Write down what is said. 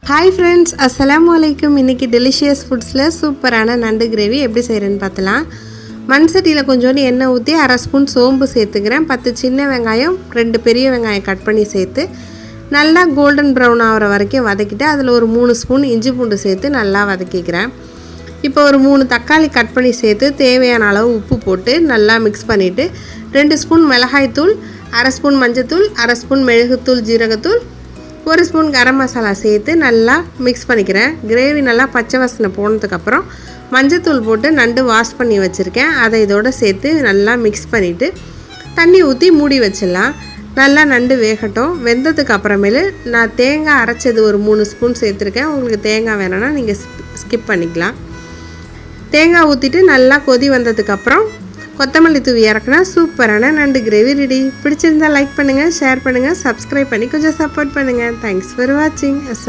Hi friends, அஸ்ஸலாமு அலைக்கும். இன்றைக்கி டெலிஷியஸ் ஃபுட்ஸில் சூப்பரான நண்டு கிரேவி எப்படி செய்கிறேன்னு பார்த்தலாம். மண் சட்டியில் கொஞ்சோண்டு எண்ணெய் ஊற்றி 1/2 ஸ்பூன் சோம்பு சேர்த்துக்கிறேன். 10 சின்ன வெங்காயம், 2 பெரிய வெங்காயம் கட் பண்ணி சேர்த்து நல்லா கோல்டன் ப்ரௌன் ஆகிற வரைக்கும் வதக்கிட்டு அதில் ஒரு 3 ஸ்பூன் இஞ்சி பூண்டு சேர்த்து நல்லா வதக்கிக்கிறேன். இப்போ ஒரு 3 தக்காளி கட் பண்ணி சேர்த்து தேவையான அளவு உப்பு போட்டு நல்லா மிக்ஸ் பண்ணிவிட்டு 2 ஸ்பூன் மிளகாய்த்தூள், 1/2 ஸ்பூன் மஞ்சத்தூள், 1/2 ஸ்பூன் மிளகுத்தூள், ஜீரகத்தூள், 1 ஸ்பூன் கரம் மசாலா சேர்த்து நல்லா மிக்ஸ் பண்ணிக்கிறேன். கிரேவி நல்லா பச்சை வாசனை போனதுக்கப்புறம் மஞ்சத்தூள் போட்டு நண்டு வாஷ் பண்ணி வச்சுருக்கேன், அதை இதோடு சேர்த்து நல்லா மிக்ஸ் பண்ணிவிட்டு தண்ணி ஊற்றி மூடி வச்சிடலாம். நல்லா நண்டு வேகட்டும். வெந்ததுக்கு அப்புறமேலு நான் தேங்காய் அரைச்சது ஒரு 3 ஸ்பூன் சேர்த்துருக்கேன். உங்களுக்கு தேங்காய் வேணும்னா நீங்கள் ஸ்கிப் பண்ணிக்கலாம். தேங்காய் ஊற்றிட்டு நல்லா கொதி வந்ததுக்கப்புறம் கொத்தமல்லி தூவி இறக்குனா சூப்பரான நண்டு கிரேவி ரெடி. பிடிச்சிருந்தால் லைக் பண்ணுங்கள், ஷேர் பண்ணுங்கள், சப்ஸ்கிரைப் பண்ணி கொஞ்சம் சப்போர்ட் பண்ணுங்கள். தேங்க்ஸ் ஃபார் வாட்சிங்.